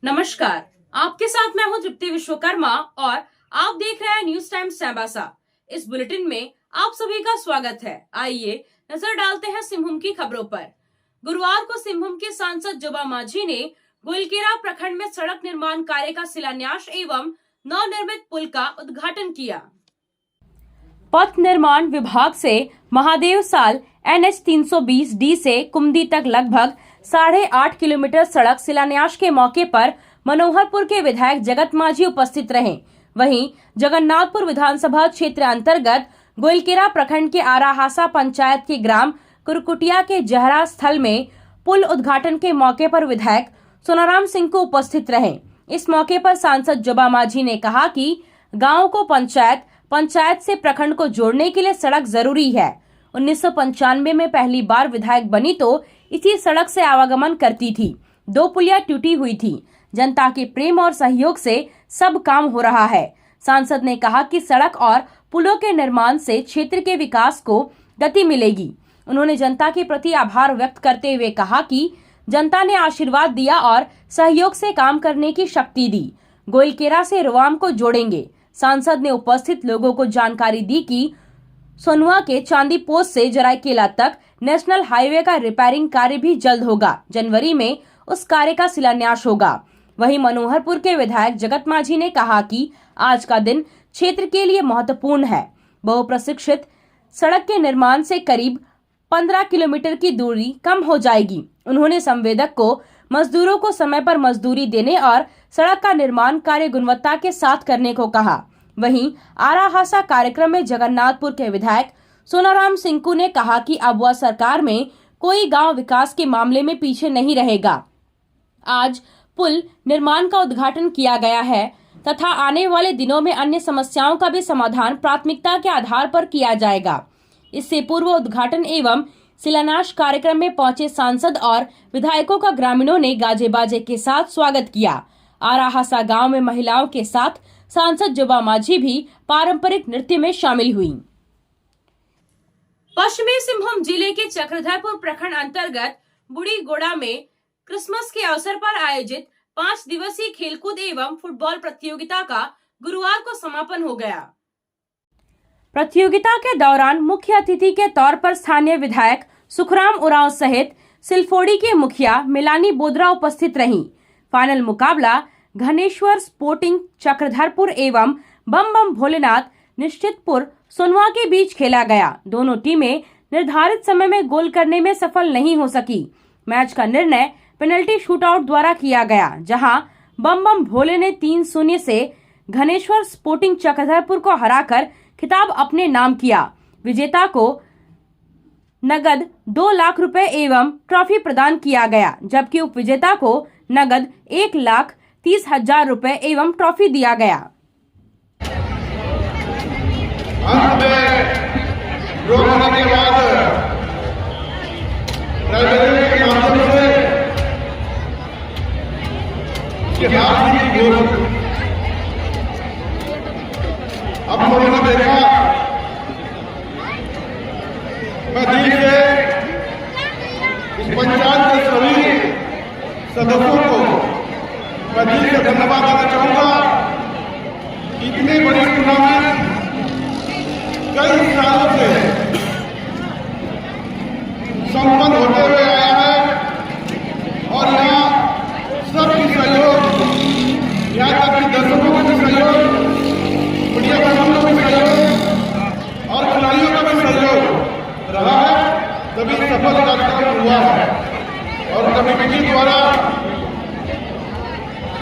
नमस्कार, आपके साथ मैं हूं तृप्ति विश्वकर्मा और आप देख रहे हैं न्यूज टाइम सैबासा। इस बुलेटिन में आप सभी का स्वागत है। आइए नजर डालते हैं सिंहभूम की खबरों पर। गुरुवार को सिंहभूम के सांसद जोबा माझी ने गोइलकेरा प्रखंड में सड़क निर्माण कार्य का शिलान्यास एवं नवनिर्मित पुल का उद्घाटन किया। पथ निर्माण विभाग से महादेव साल NH 320D से कुमदी तक लगभग 8.5 किलोमीटर सड़क शिलान्यास के मौके पर मनोहरपुर के विधायक जगत माझी उपस्थित रहे। वहीं जगन्नाथपुर विधानसभा क्षेत्र अंतर्गत गोइलकेरा प्रखंड के आराहासा पंचायत के ग्राम कुरकुटिया के जहरा स्थल में पुल उद्घाटन के मौके पर विधायक सोनाराम सिंह को उपस्थित रहे। इस मौके पर सांसद जोबा माझी ने कहा कि गाँव को पंचायत से प्रखंड को जोड़ने के लिए सड़क जरूरी है। 1995 में पहली बार विधायक बनी तो इसी सड़क से आवागमन करती थी। 2 पुलियां टूटी हुई थी। जनता के प्रेम और सहयोग से सब काम हो रहा है। सांसद ने कहा कि सड़क और पुलों के निर्माण से क्षेत्र के विकास को गति मिलेगी। उन्होंने जनता के प्रति आभार व्यक्त करते हुए कहा कि जनता ने आशीर्वाद दिया और सहयोग से काम करने की शक्ति दी। गोइलकेरा से रोवाम को जोड़ेंगे। सांसद ने उपस्थित लोगों को जानकारी दी कि सोनुआ के चांदी पोस्ट से जराईकेला तक नेशनल हाईवे का रिपेयरिंग कार्य भी जल्द होगा। जनवरी में उस कार्य का शिलान्यास होगा। वहीं मनोहरपुर के विधायक जगत माझी ने कहा कि आज का दिन क्षेत्र के लिए महत्वपूर्ण है। बहुप्रशिक्षित सड़क के निर्माण से करीब 15 किलोमीटर की दूरी कम हो जाएगी। उन्होंने संवेदक को मजदूरों को समय पर मजदूरी देने और सड़क का निर्माण कार्य गुणवत्ता के साथ करने को कहा। वहीं आराहासा कार्यक्रम में जगन्नाथपुर के विधायक सोनाराम सिंह ने कहा कि अब वह सरकार में कोई गांव विकास के मामले में पीछे नहीं रहेगा। आज पुल निर्माण का उद्घाटन किया गया है तथा आने वाले दिनों में अन्य समस्याओं का भी समाधान प्राथमिकता के आधार पर किया जाएगा। इससे पूर्व उद्घाटन एवं शिलान्यास कार्यक्रम में पहुंचे सांसद और विधायकों का ग्रामीणों ने गाजे बाजे के साथ स्वागत किया। आराहासा गांव में महिलाओं के साथ सांसद जोबा माझी भी पारंपरिक नृत्य में शामिल हुई। पश्चिमी सिंहभूम जिले के चक्रधरपुर प्रखंड अंतर्गत बुढ़ी गोड़ा में क्रिसमस के अवसर पर आयोजित 5 दिवसीय खेलकूद एवं फुटबॉल प्रतियोगिता का गुरुवार को समापन हो गया। प्रतियोगिता के दौरान मुख्य अतिथि के तौर पर स्थानीय विधायक सुखराम उरांव सहित सिलफोड़ी के मुखिया मिलानी बोदरा उपस्थित रहीं। फाइनल मुकाबला घनेश्वर स्पोर्टिंग चक्रधरपुर एवं बम बम भोलेनाथ निश्चितपुर सोनुआ के बीच खेला गया। दोनों टीमें निर्धारित समय में गोल करने में सफल नहीं हो सकी। मैच का निर्णय पेनल्टी शूटआउट द्वारा किया गया, जहां बम बम भोले ने 3-0 से घनेश्वर स्पोर्टिंग चक्रधरपुर को हराकर खिताब अपने नाम किया। विजेता को नगद 2 लाख रुपए एवं ट्रॉफी प्रदान किया गया, जबकि उपविजेता को नगद 1,30,000 रुपए एवं ट्रॉफी दिया गया। अंत में रोकने के बाद के माध्यम से गोल अब उन्होंने देखा, मैं दिल से इस पंचायत के सभी सदस्यों को मैं दिल से धन्यवाद देना चाहूंगा। इतनी बड़ी टूर्नामेंट कई सालों से संपन्न होते हुए आया है और यहाँ सबकी सहयोग, यहाँ तक कि दर्शकों का भी सहयोग, मीडिया कर्मियों का भी सहयोग और खिलाड़ियों का भी सहयोग रहा है, तभी सफल कार्यक्रम हुआ है। और कमेटी द्वारा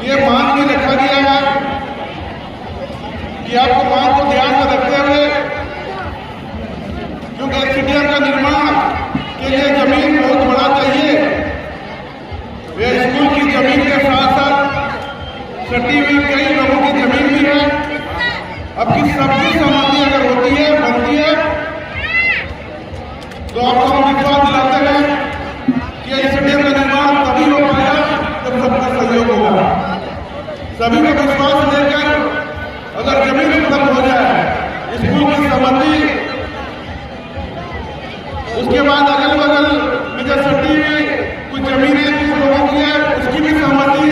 ये मांग भी रखा गया है कि आपको मांग को ध्यान में रखते हुए, क्योंकि स्टेडियम का निर्माण के लिए जमीन बहुत बड़ा चाहिए, वे स्कूल की जमीन के साथ साथ सटी हुई कई लोगों की जमीन भी है। अब की सबकी सहमति अगर होती है, बनती है, तो आपको हम विश्वास दिलाते हैं कि स्टेडियम का निर्माण तभी हो पाएगा जब सबका सहयोग होगा। सभी को विश्वास देकर अगर जमीन उपलब्ध हो जाए, स्कूल की सहमति, उसके बाद अगल बगल में जो सटी हुई कुछ जमीनें कुछ लोगों की है, उसकी भी सहमति,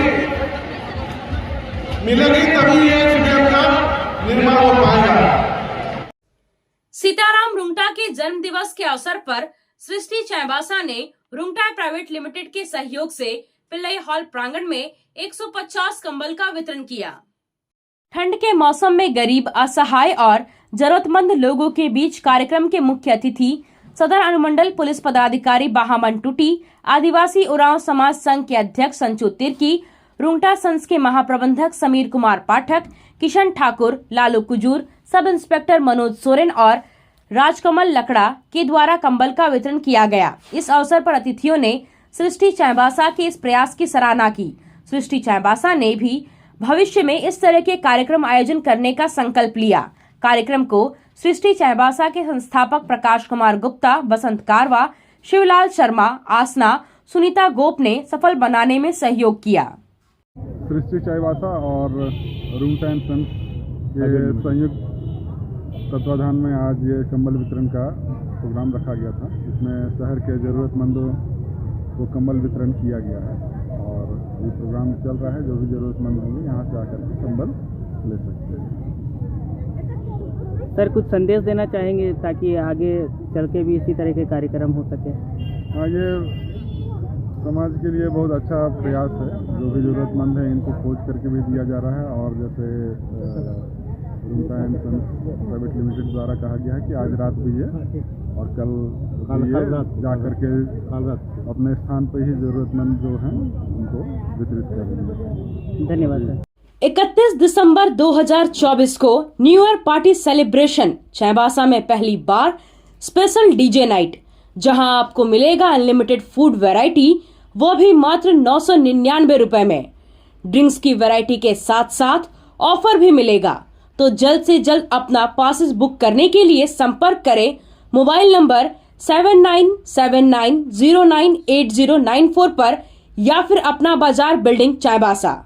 दिवस के अवसर पर सृष्टि चाईबासा ने रुंगटा प्राइवेट लिमिटेड के सहयोग से पिल्लई हॉल प्रांगण में 150 कंबल का वितरण किया। ठंड के मौसम में गरीब, असहाय और जरूरतमंद लोगों के बीच कार्यक्रम के मुख्य अतिथि सदर अनुमंडल पुलिस पदाधिकारी बाहामन टूटी, आदिवासी उरांव समाज संघ के अध्यक्ष संचू तिर्की, रुंगटा संघ के महाप्रबंधक समीर कुमार पाठक, किशन ठाकुर, लालू कुजूर, सब इंस्पेक्टर मनोज सोरेन और राजकमल लकड़ा के द्वारा कंबल का वितरण किया गया। इस अवसर पर अतिथियों ने सृष्टि चाईबासा के इस प्रयास की सराहना की। सृष्टि चाईबासा ने भी भविष्य में इस तरह के कार्यक्रम आयोजन करने का संकल्प लिया। कार्यक्रम को सृष्टि चाईबासा के संस्थापक प्रकाश कुमार गुप्ता, बसंत कारवा, शिवलाल शर्मा, आसना, सुनीता गोप ने सफल बनाने में सहयोग किया। सृष्टि चाईबासा और रुंगटा एंड सन्स के संयुक्त तत्वाधान में आज ये कंबल वितरण का प्रोग्राम रखा गया था। इसमें शहर के ज़रूरतमंदों को कंबल वितरण किया गया है और ये प्रोग्राम चल रहा है। जो भी ज़रूरतमंद होंगे यहाँ से आकर के कंबल ले सकते हैं। सर, कुछ संदेश देना चाहेंगे ताकि आगे चल के भी इसी तरह के कार्यक्रम हो सके? हाँ, ये समाज के लिए बहुत अच्छा प्रयास है। जो भी ज़रूरतमंद है इनको खोज करके भी दिया जा रहा है और जैसे Rungta and sons private limited द्वारा कहा गया है कि आज रात भी है और कल जा करके अपने स्थान पर ही ज़रूरतमंद जो हैं उनको वितरित करेंगे। धन्यवाद सर। 31 दिसंबर 2024 को new year party celebration Chaibasa में पहली बार स्पेशल डीजे नाइट, जहां आपको मिलेगा अनलिमिटेड फूड वैरायटी, वो भी मात्र 999 रुपए में। ड्रिंक्स की वैरायटी के साथ साथ ऑफर भी मिलेगा। तो जल्द से जल्द अपना पासेस बुक करने के लिए संपर्क करें मोबाइल नंबर 7979098094 पर या फिर अपना बाजार बिल्डिंग चाईबासा।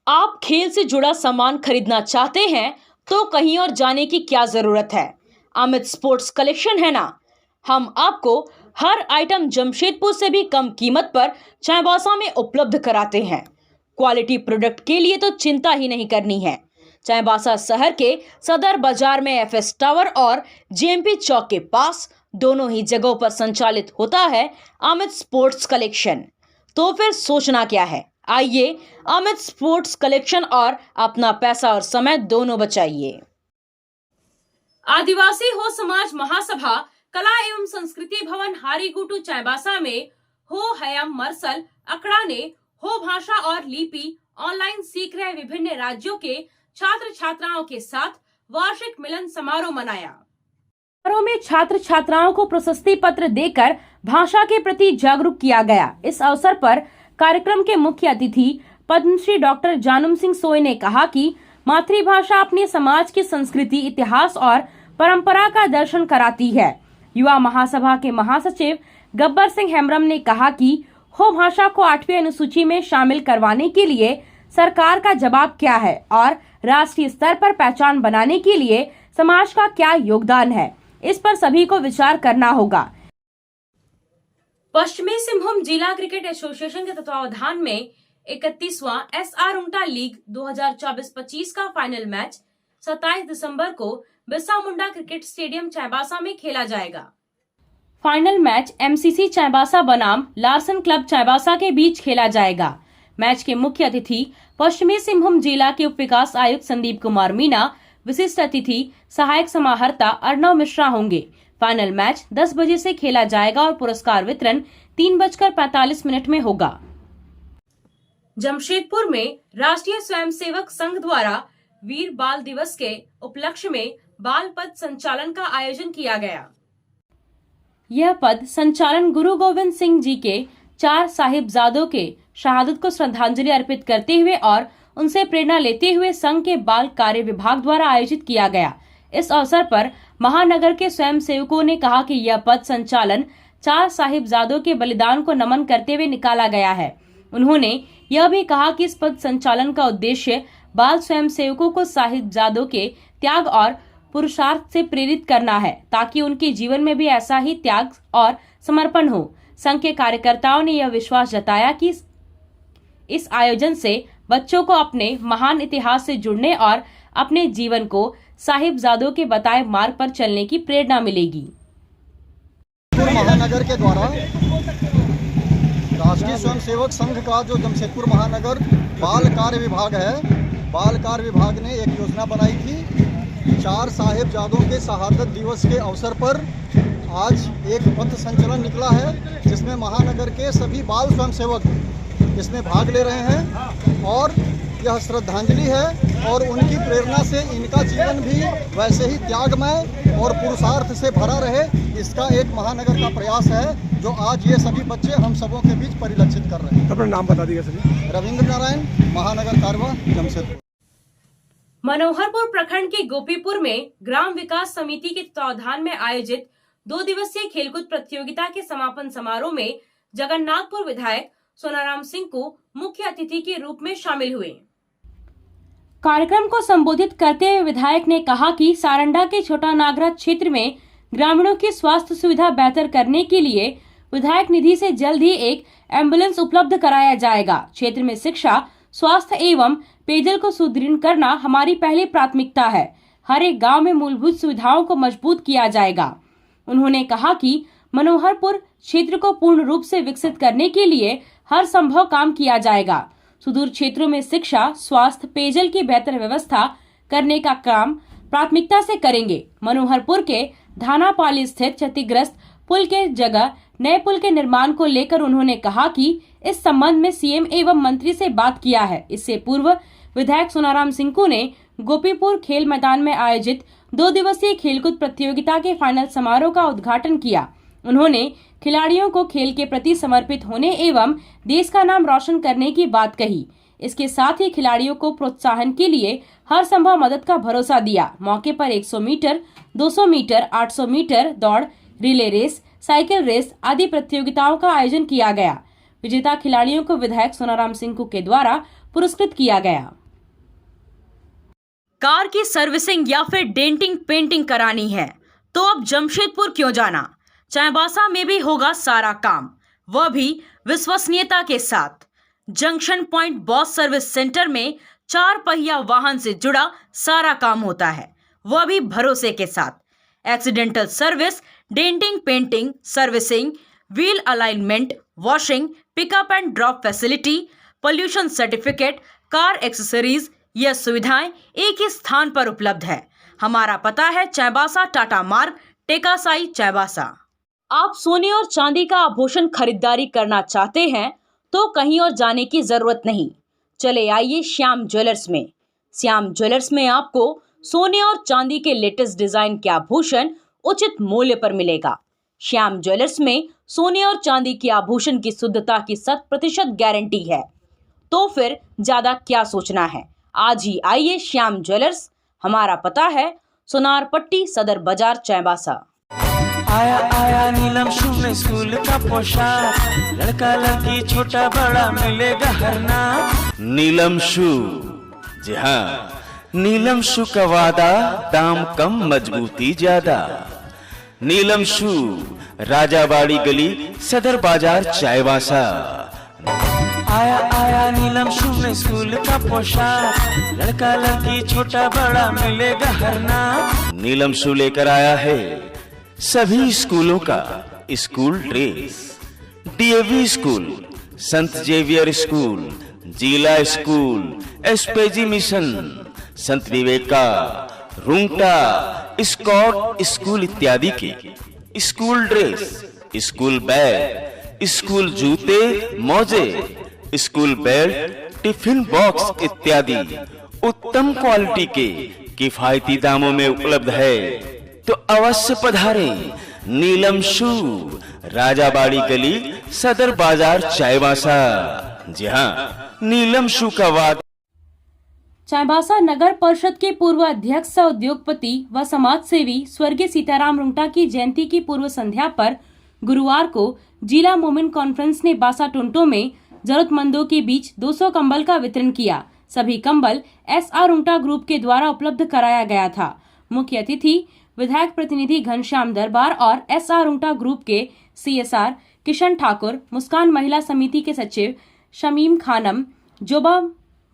आप खेल से जुड़ा सामान खरीदना चाहते हैं तो कहीं और जाने की क्या जरूरत है। अमित स्पोर्ट्स कलेक्शन है ना। हम आपको हर आइटम जमशेदपुर से भी कम कीमत पर चाईबासा में उपलब्ध कराते हैं। क्वालिटी प्रोडक्ट के लिए तो चिंता ही नहीं करनी है। चाईबासा शहर के सदर बाजार में एफएस टावर और जेएमपी चौक के पास दोनों ही जगहों पर संचालित होता है अमित स्पोर्ट्स कलेक्शन। तो फिर सोचना क्या है, आइए अमित स्पोर्ट्स कलेक्शन और अपना पैसा और समय दोनों बचाइए। आदिवासी हो समाज महासभा कला एवं संस्कृति भवन हारीगुटू चाईबासा में हो हयम मरसल अकड़ा ने हो भाषा और लिपि ऑनलाइन सीख रहे विभिन्न राज्यों के छात्र छात्राओं के साथ वार्षिक मिलन समारोह मनाया। समारोह में छात्र छात्राओं को प्रशस्ति पत्र देकर भाषा के प्रति जागरूक किया गया। इस अवसर पर कार्यक्रम के मुख्य अतिथि पद्मश्री डॉक्टर जानम सिंह सोय ने कहा कि मातृभाषा अपने समाज की संस्कृति, इतिहास और परंपरा का दर्शन कराती है। युवा महासभा के महासचिव गब्बर सिंह हेम्ब्रम ने कहा कि हो भाषा को 8वीं अनुसूची में शामिल करवाने के लिए सरकार का जवाब क्या है और राष्ट्रीय स्तर पर पहचान बनाने के लिए समाज का क्या योगदान है, इस पर सभी को विचार करना होगा। पश्चिमी सिंहभूम जिला क्रिकेट एसोसिएशन के तत्वावधान में 31वां एसआर रुंगटा लीग 2024-25 का फाइनल मैच 27 दिसंबर को बिरसा मुंडा क्रिकेट स्टेडियम चाईबासा में खेला जाएगा। फाइनल मैच एमसीसी चाईबासा बनाम लार्सन क्लब चाईबासा के बीच खेला जाएगा। मैच के मुख्य अतिथि पश्चिमी सिंहभूम जिला के उप विकास आयुक्त संदीप कुमार मीणा, विशिष्ट अतिथि सहायक समाहर्ता अर्णव मिश्रा होंगे। फाइनल मैच 10 बजे से खेला जाएगा और पुरस्कार वितरण 3:45 में होगा। जमशेदपुर में राष्ट्रीय स्वयंसेवक संघ द्वारा वीर बाल दिवस के उपलक्ष्य में बाल पद संचालन का आयोजन किया गया। यह पद संचालन गुरु गोविंद सिंह जी के 4 साहिबजादों के शहादत को श्रद्धांजलि अर्पित करते हुए और उनसे प्रेरणा लेते हुए संघ के बाल कार्य विभाग द्वारा आयोजित किया गया। इस अवसर पर महानगर के स्वयंसेवकों ने कहा कि यह पद संचालन 4 साहिबजादों के बलिदान को नमन करते हुए निकाला गया है। उन्होंने यह भी कहा कि इस पद संचालन का उद्देश्य बाल स्वयंसेवकों को साहिबजादों के त्याग और पुरुषार्थ से प्रेरित करना है ताकि उनके जीवन में भी ऐसा ही त्याग और समर्पण हो। संघ के कार्यकर्ताओं ने यह विश्वास जताया कि इस आयोजन से बच्चों को अपने महान इतिहास से जुड़ने और अपने जीवन को साहिबजादों के बताए मार्ग पर चलने की प्रेरणा मिलेगी। महानगर के द्वारा राष्ट्रीय स्वयंसेवक संघ का जो जमशेदपुर महानगर बाल कार्य विभाग है, बाल कार्य विभाग ने एक योजना बनाई थी। 4 साहिबजादों के शहादत दिवस के अवसर पर आज एक पथ संचलन निकला है, जिसमें महानगर के सभी बाल स्वयंसेवक इसमें भाग ले रहे हैं और यह श्रद्धांजलि है और उनकी प्रेरणा से इनका जीवन भी वैसे ही त्यागमय और पुरुषार्थ से भरा रहे, इसका एक महानगर का प्रयास है जो आज ये सभी बच्चे हम सबों के बीच परिलक्षित कर रहे हैं। अपना नाम बता दीजिए सर। रविंद्र नारायण, महानगर कारवा, जमशेदपुर। मनोहरपुर प्रखंड के गोपीपुर में ग्राम विकास समिति के तत्वावधान में आयोजित 2 दिवसीय खेलकूद प्रतियोगिता के समापन समारोह में जगन्नाथपुर विधायक सोनाराम सिंह को मुख्य अतिथि के रूप में शामिल हुए। कार्यक्रम को संबोधित करते हुए विधायक ने कहा कि सारंडा के छोटा नागरा क्षेत्र में ग्रामीणों की स्वास्थ्य सुविधा बेहतर करने के लिए विधायक निधि से जल्द ही एक एम्बुलेंस उपलब्ध कराया जाएगा। क्षेत्र में शिक्षा, स्वास्थ्य एवं पेयजल को सुदृढ़ करना हमारी पहली प्राथमिकता है। हर एक गांव में मूलभूत सुविधाओं को मजबूत किया जाएगा। उन्होंने कहा कि मनोहरपुर क्षेत्र को पूर्ण रूप से विकसित करने के लिए हर संभव काम किया जाएगा। सुदूर क्षेत्रों में शिक्षा, स्वास्थ्य, पेयजल की बेहतर व्यवस्था करने का काम प्राथमिकता से करेंगे। मनोहरपुर के धानापाली स्थित क्षतिग्रस्त पुल के जगह नए पुल के निर्माण को लेकर उन्होंने कहा कि इस संबंध में सीएम एवं मंत्री से बात किया है। इससे पूर्व विधायक सोनाराम सिंह ने गोपीपुर खेल मैदान में आयोजित 2 दिवसीय खेलकूद प्रतियोगिता के फाइनल समारोह का उद्घाटन किया। उन्होंने खिलाड़ियों को खेल के प्रति समर्पित होने एवं देश का नाम रोशन करने की बात कही। इसके साथ ही खिलाड़ियों को प्रोत्साहन के लिए हर संभव मदद का भरोसा दिया। मौके पर 100 मीटर, 200 मीटर, 800 मीटर दौड़, रिले रेस, साइकिल रेस आदि प्रतियोगिताओं का आयोजन किया गया। विजेता खिलाड़ियों को विधायक सोनाराम सिंह के द्वारा पुरस्कृत किया गया। कार की सर्विसिंग या फिर डेंटिंग पेंटिंग करानी है तो अब जमशेदपुर क्यों जाना। चाईबासा में भी होगा सारा काम, वह भी विश्वसनीयता के साथ। Junction point boss service centre में 4 पहिया वाहन से जुड़ा सारा काम होता है, वह भी भरोसे के साथ। Accidental service, denting painting, servicing, wheel alignment, washing, pickup and drop facility, pollution certificate, car accessories, यह सुविधाएं एक ही स्थान पर उपलब्ध है। हमारा पता है चाईबासा टाटा मार्ग, टेकासाई, चाईबासा। आप सोने और चांदी का आभूषण खरीदारी करना चाहते हैं तो कहीं और जाने की जरूरत नहीं। चले आइए श्याम ज्वेलर्स में। श्याम ज्वेलर्स में आपको सोने और चांदी के लेटेस्ट डिजाइन के आभूषण उचित मूल्य पर मिलेगा। श्याम ज्वेलर्स में सोने और चांदी के आभूषण की शुद्धता की 100% गारंटी है। तो फिर ज्यादा क्या सोचना है, आज ही आइए श्याम ज्वेलर्स। हमारा पता है सोनार पट्टी, सदर बाजार, चाईबासा। आया आया नीलम शू में स्कूल का पोशाक, लड़का लड़की छोटा बड़ा मिलेगा हर नाम। नीलम शू, जी हाँ, नीलम शू का वादा, दाम कम मजबूती ज्यादा। नीलम शू, राजाबाड़ी गली, सदर बाजार, चाईबासा। आया आया नीलम शू में स्कूल का पोशाक, लड़का लड़की छोटा बड़ा मिलेगा हर नाम। नीलम शू लेकर आया है सभी स्कूलों का स्कूल ड्रेस। डीएवी स्कूल, संत जेवियर स्कूल, जिला स्कूल, एसपीजी मिशन, संत विवेका, रुंगटा, स्कॉट स्कूल इत्यादि के school dress, school bag, school जूते, मोजे, स्कूल बेल्ट, टिफिन बॉक्स इत्यादि उत्तम क्वालिटी के किफायती दामों में उपलब्ध है। तो अवश्य पधारें। नीलम शू, राजाबाड़ी गली, सदर बाजार, चाईबासा। जी हाँ, नीलम शू का वादा। चाईबासा नगर परिषद के पूर्व अध्यक्ष उद्योगपति व समाज सेवी स्वर्गीय सीताराम रुंगटा की जयंती की पूर्व संध्या पर गुरुवार को जिला मोमेंट कॉन्फ्रेंस ने बासा टुंटो में जरूरतमंदों के बीच 200 कंबल का वितरण किया। सभी कंबल SR रुंगटा ग्रुप के द्वारा उपलब्ध कराया गया था। मुख्य अतिथि विधायक प्रतिनिधि घनश्याम दरबार और SR रुंगटा ग्रुप के CSR किशन ठाकुर, मुस्कान महिला समिति के सचिव शमीम खानम, जोबा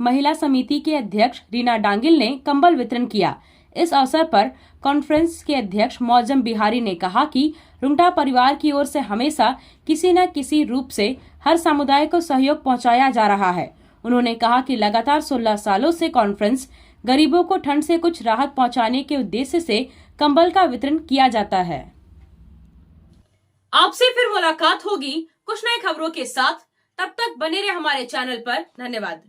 महिला समिति के अध्यक्ष रीना डांगिल ने कंबल वितरण किया। इस अवसर पर कॉन्फ्रेंस के अध्यक्ष मौजम बिहारी ने कहा कि रुंगटा परिवार की ओर से हमेशा किसी न किसी रूप से हर समुदाय को सहयोग पहुंचाया जा रहा है। उन्होंने कहा कि लगातार 16 सालों से कॉन्फ्रेंस गरीबों को ठंड से कुछ राहत पहुंचाने के उद्देश्य से कंबल का वितरण किया जाता है। आपसे फिर मुलाकात होगी कुछ नई खबरों के साथ। तब तक बने रहे हमारे चैनल पर। धन्यवाद।